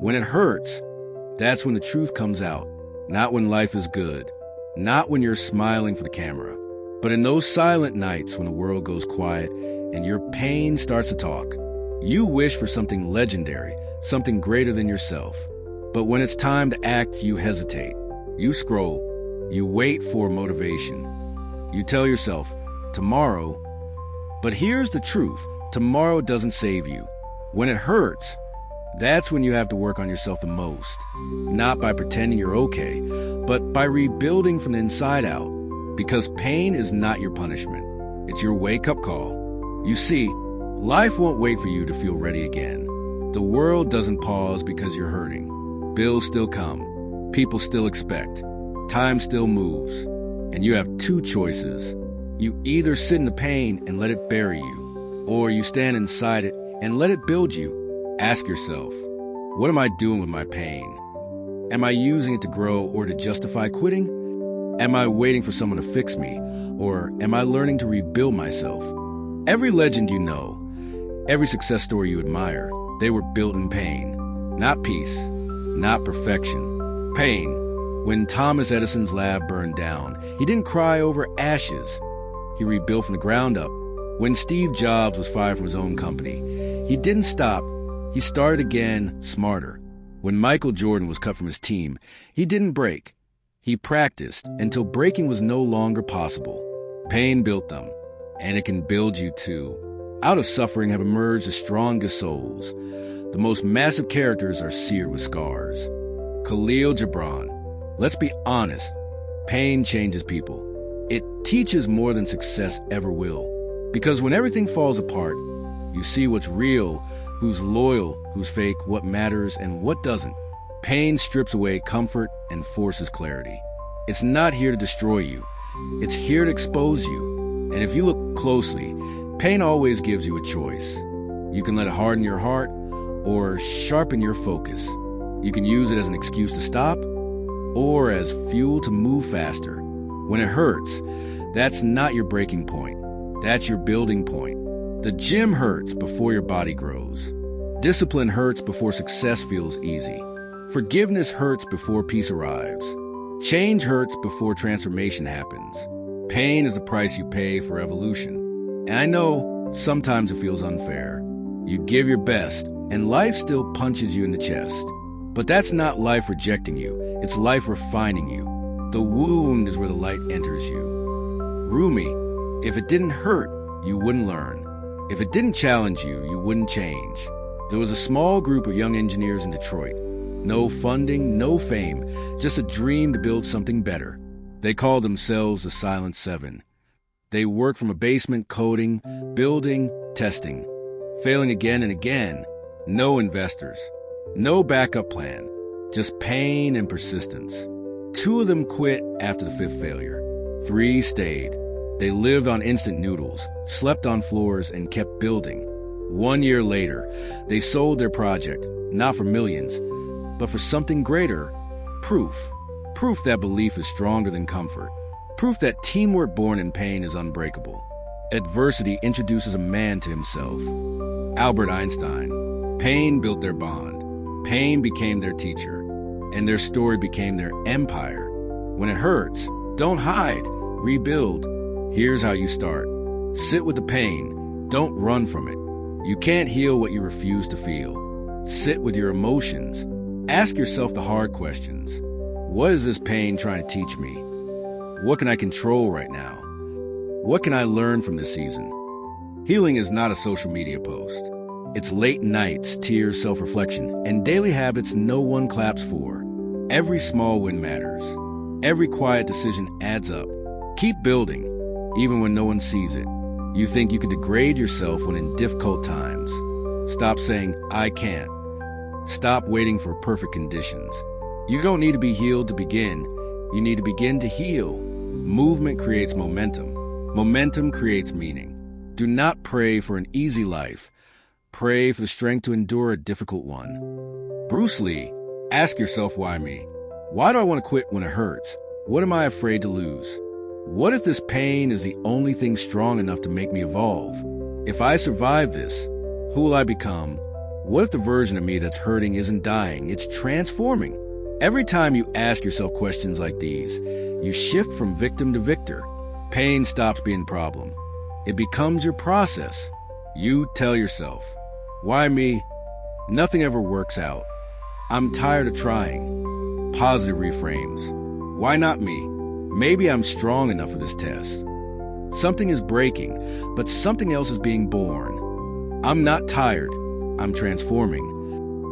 When it hurts, that's when the truth comes out. Not when life is good, not when you're smiling for the camera, but in those silent nights when the world goes quiet and your pain starts to talk. You wish for something legendary, something greater than yourself. But when it's time to act, you hesitate. You scroll. You wait for motivation. You tell yourself, tomorrow. But here's the truth. Tomorrow doesn't save you. When it hurts, that's when you have to work on yourself the most. Not by pretending you're okay, but by rebuilding from the inside out. Because pain is not your punishment. It's your wake-up call. You see, life won't wait for you to feel ready again. The world doesn't pause because you're hurting. Bills still come. People still expect. Time still moves. And you have two choices. You either sit in the pain and let it bury you, or you stand inside it and let it build you. Ask yourself, what am I doing with my pain? Am I using it to grow or to justify quitting? Am I waiting for someone to fix me, or am I learning to rebuild myself? Every legend you know, every success story you admire, they were built in pain. Not peace, not perfection. Pain. When Thomas Edison's lab burned down, he didn't cry over ashes. He rebuilt from the ground up. When Steve Jobs was fired from his own company, he didn't stop. He started again, smarter. When Michael Jordan was cut from his team, he didn't break. He practiced until breaking was no longer possible. Pain built them, and it can build you too. Out of suffering have emerged the strongest souls. The most massive characters are seared with scars. Khalil Gibran. Let's be honest, pain changes people. It teaches more than success ever will. Because when everything falls apart, you see what's real, who's loyal, who's fake, what matters, and what doesn't. Pain strips away comfort and forces clarity. It's not here to destroy you. It's here to expose you. And if you look closely, pain always gives you a choice. You can let it harden your heart or sharpen your focus. You can use it as an excuse to stop or as fuel to move faster. When it hurts, that's not your breaking point. That's your building point. The gym hurts before your body grows. Discipline hurts before success feels easy. Forgiveness hurts before peace arrives. Change hurts before transformation happens. Pain is the price you pay for evolution. And I know sometimes it feels unfair. You give your best, and life still punches you in the chest. But that's not life rejecting you. It's life refining you. The wound is where the light enters you. Rumi, if it didn't hurt, you wouldn't learn. If it didn't challenge you, you wouldn't change. There was a small group of young engineers in Detroit. No funding, no fame, just a dream to build something better. They called themselves the Silent Seven. They worked from a basement coding, building, testing, failing again and again. No investors, no backup plan, just pain and persistence. 2 of them quit after the 5th failure. 3 stayed. They lived on instant noodles, slept on floors, and kept building. 1 year later, they sold their project, not for millions, but for something greater. Proof. Proof that belief is stronger than comfort. Proof that teamwork born in pain is unbreakable. Adversity introduces a man to himself. Albert Einstein. Pain built their bond. Pain became their teacher. And their story became their empire. When it hurts, don't hide. Rebuild. Here's how you start. Sit with the pain. Don't run from it. You can't heal what you refuse to feel. Sit with your emotions. Ask yourself the hard questions. What is this pain trying to teach me? What can I control right now? What can I learn from this season? Healing is not a social media post. It's late nights, tears, self-reflection, and daily habits no one claps for. Every small win matters. Every quiet decision adds up. Keep building, even when no one sees it. You think you can degrade yourself when in difficult times. Stop saying, I can't. Stop waiting for perfect conditions. You don't need to be healed to begin. You need to begin to heal. Movement creates momentum. Momentum creates meaning. Do not pray for an easy life. Pray for the strength to endure a difficult one. Bruce Lee, ask yourself why me? Why do I want to quit when it hurts? What am I afraid to lose? What if this pain is the only thing strong enough to make me evolve? If I survive this, who will I become? What if the version of me that's hurting isn't dying, it's transforming? Every time you ask yourself questions like these, you shift from victim to victor. Pain stops being a problem. It becomes your process. You tell yourself, why me? Nothing ever works out. I'm tired of trying. Positive reframes. Why not me? Maybe I'm strong enough for this test. Something is breaking, but something else is being born. I'm not tired. I'm transforming.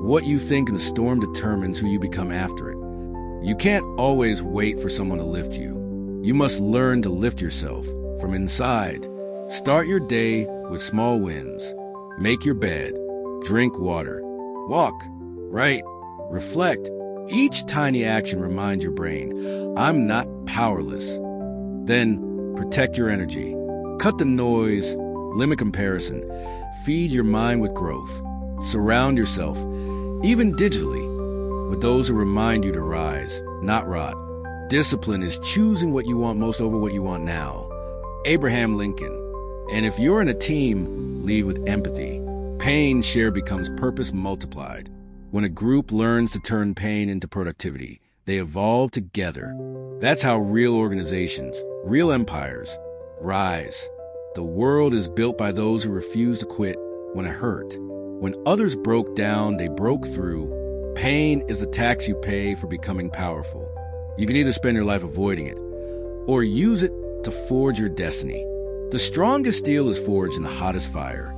What you think in the storm determines who you become after it. You can't always wait for someone to lift you. You must learn to lift yourself from inside. Start your day with small wins. Make your bed. Drink water. Walk. Write. Reflect. Each tiny action reminds your brain, I'm not powerless. Then protect your energy. Cut the noise. Limit comparison. Feed your mind with growth. Surround yourself, even digitally, with those who remind you to rise, not rot. Discipline is choosing what you want most over what you want now. Abraham Lincoln. And if you're in a team, lead with empathy. Pain shared becomes purpose multiplied. When a group learns to turn pain into productivity, they evolve together. That's how real organizations, real empires, rise. The world is built by those who refuse to quit when it hurt. When others broke down, they broke through. Pain is the tax you pay for becoming powerful. You can either spend your life avoiding it, or use it to forge your destiny. The strongest steel is forged in the hottest fire.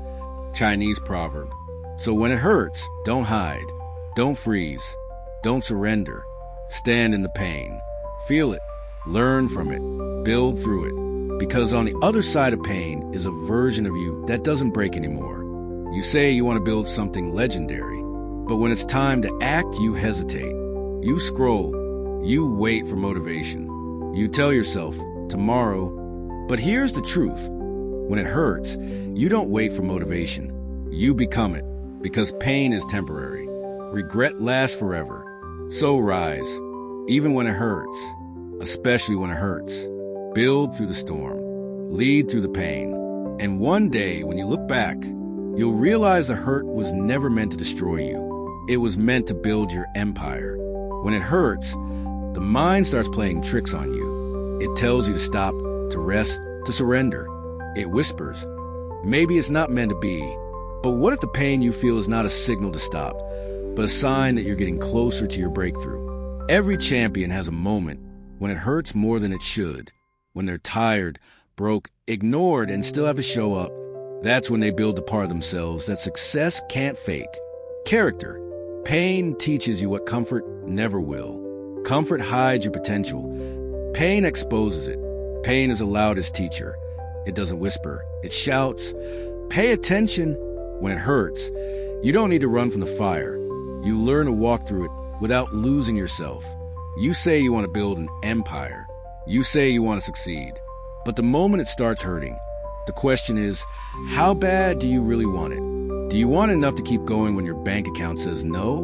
Chinese proverb. So when it hurts, don't hide. Don't freeze. Don't surrender. Stand in the pain. Feel it. Learn from it. Build through it. Because on the other side of pain is a version of you that doesn't break anymore. You say you want to build something legendary, but when it's time to act, you hesitate. You scroll. You wait for motivation. You tell yourself, tomorrow. But here's the truth. When it hurts, you don't wait for motivation. You become it, because pain is temporary. Regret lasts forever. So rise, even when it hurts, especially when it hurts. Build through the storm. Lead through the pain. And one day, when you look back, you'll realize the hurt was never meant to destroy you. It was meant to build your empire. When it hurts, the mind starts playing tricks on you. It tells you to stop, to rest, to surrender. It whispers, maybe it's not meant to be. But what if the pain you feel is not a signal to stop, but a sign that you're getting closer to your breakthrough? Every champion has a moment when it hurts more than it should, when they're tired, broke, ignored, and still have to show up. That's when they build the part of themselves that success can't fake. Character. Pain teaches you what comfort never will. Comfort hides your potential. Pain exposes it. Pain is a loudest teacher. It doesn't whisper. It shouts. Pay attention. When it hurts, you don't need to run from the fire. You learn to walk through it without losing yourself. You say you want to build an empire. You say you want to succeed. But the moment it starts hurting, the question is, how bad do you really want it? Do you want it enough to keep going when your bank account says no?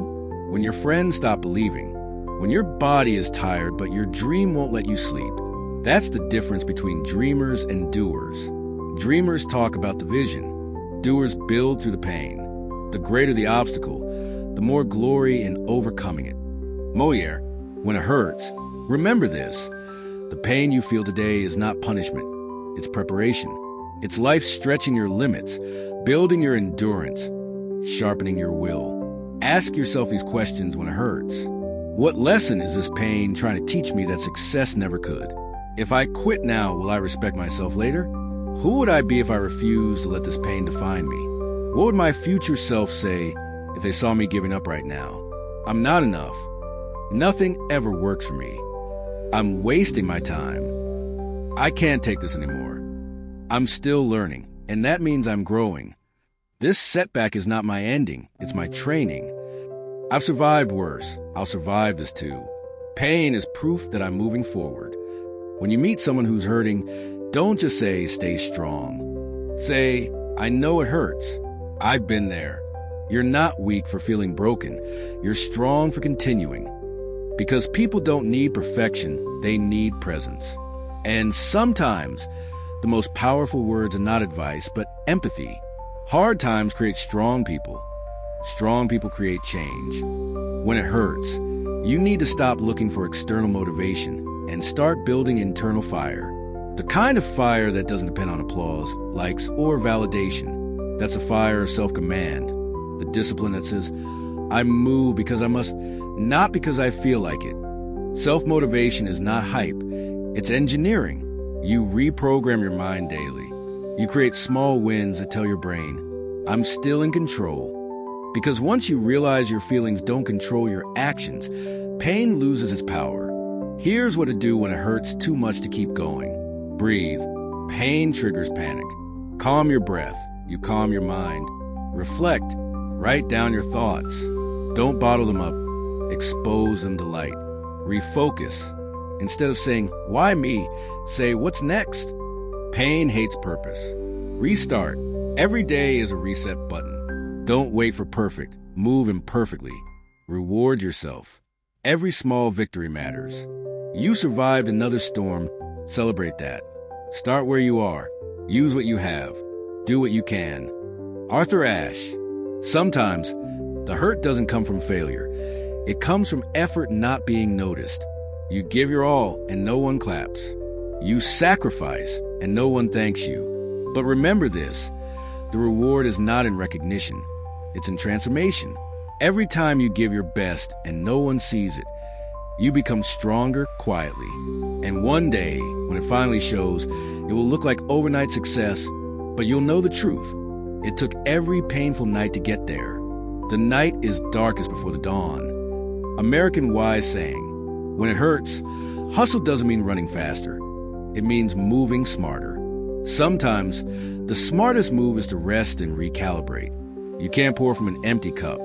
When your friends stop believing? When your body is tired but your dream won't let you sleep? That's the difference between dreamers and doers. Dreamers talk about the vision. Doers build through the pain. The greater the obstacle, the more glory in overcoming it. Molière, when it hurts, remember this. The pain you feel today is not punishment. It's preparation. It's life stretching your limits, building your endurance, sharpening your will. Ask yourself these questions when it hurts. What lesson is this pain trying to teach me that success never could? If I quit now, will I respect myself later? Who would I be if I refused to let this pain define me? What would my future self say if they saw me giving up right now? I'm not enough. Nothing ever works for me. I'm wasting my time. I can't take this anymore. I'm still learning, and that means I'm growing. This setback is not my ending, it's my training. I've survived worse. I'll survive this too. Pain is proof that I'm moving forward. When you meet someone who's hurting, don't just say, stay strong. Say, I know it hurts. I've been there. You're not weak for feeling broken. You're strong for continuing. Because people don't need perfection, they need presence. And sometimes, the most powerful words are not advice, but empathy. Hard times create strong people. Strong people create change. When it hurts, you need to stop looking for external motivation and start building internal fire. The kind of fire that doesn't depend on applause, likes, or validation. That's a fire of self-command. The discipline that says, I move because I must, not because I feel like it. Self-motivation is not hype. It's engineering. You reprogram your mind daily. You create small wins that tell your brain, I'm still in control. Because once you realize your feelings don't control your actions, pain loses its power. Here's what to do when it hurts too much to keep going. Breathe. Pain triggers panic. Calm your breath. You calm your mind. Reflect. Write down your thoughts. Don't bottle them up. Expose them to light. Refocus. Instead of saying, why me? Say, what's next? Pain hates purpose. Restart. Every day is a reset button. Don't wait for perfect. Move imperfectly. Reward yourself. Every small victory matters. You survived another storm. Celebrate that. Start where you are. Use what you have. Do what you can. Arthur Ashe. Sometimes, the hurt doesn't come from failure. It comes from effort not being noticed. You give your all and no one claps. You sacrifice and no one thanks you. But remember this, the reward is not in recognition. It's in transformation. Every time you give your best and no one sees it, you become stronger quietly. And one day, when it finally shows, it will look like overnight success, but you'll know the truth. It took every painful night to get there. The night is darkest before the dawn. American wise saying, when it hurts, hustle doesn't mean running faster. It means moving smarter. Sometimes, the smartest move is to rest and recalibrate. You can't pour from an empty cup,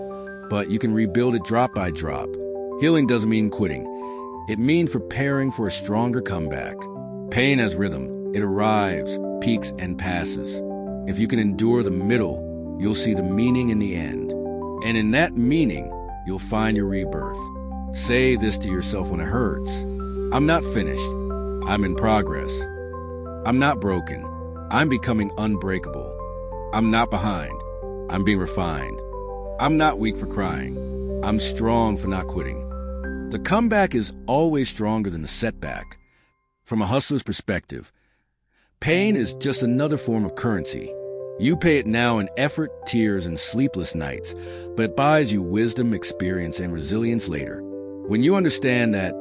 but you can rebuild it drop by drop. Healing doesn't mean quitting. It means preparing for a stronger comeback. Pain has rhythm. It arrives, peaks, and passes. If you can endure the middle, you'll see the meaning in the end. And in that meaning, you'll find your rebirth. Say this to yourself when it hurts. I'm not finished. I'm in progress. I'm not broken. I'm becoming unbreakable. I'm not behind. I'm being refined. I'm not weak for crying. I'm strong for not quitting. The comeback is always stronger than the setback. From a hustler's perspective, pain is just another form of currency. You pay it now in effort, tears, and sleepless nights, but it buys you wisdom, experience, and resilience later. When you understand that,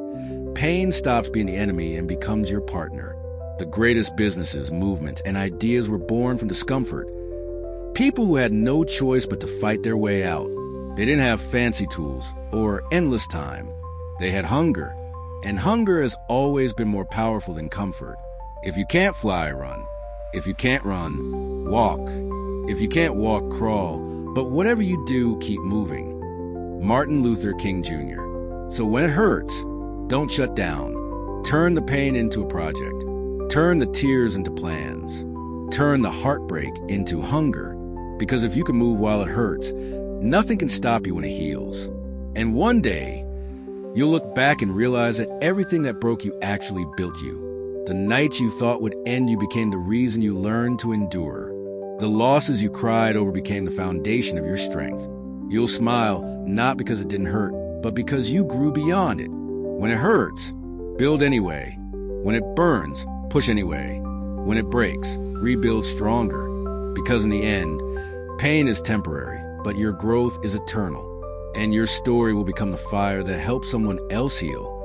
pain stops being the enemy and becomes your partner. The greatest businesses, movements, and ideas were born from discomfort. People who had no choice but to fight their way out. They didn't have fancy tools or endless time. They had hunger, and hunger has always been more powerful than comfort. If you can't fly, run. If you can't run, walk. If you can't walk, crawl. But whatever you do, keep moving. Martin Luther King Jr. So when it hurts, don't shut down. Turn the pain into a project. Turn the tears into plans. Turn the heartbreak into hunger. Because if you can move while it hurts, nothing can stop you when it heals. And one day, you'll look back and realize that everything that broke you actually built you. The nights you thought would end you became the reason you learned to endure. The losses you cried over became the foundation of your strength. You'll smile not because it didn't hurt, but because you grew beyond it. When it hurts, build anyway. When it burns, push anyway. When it breaks, rebuild stronger. Because in the end, pain is temporary, but your growth is eternal. And your story will become the fire that helps someone else heal.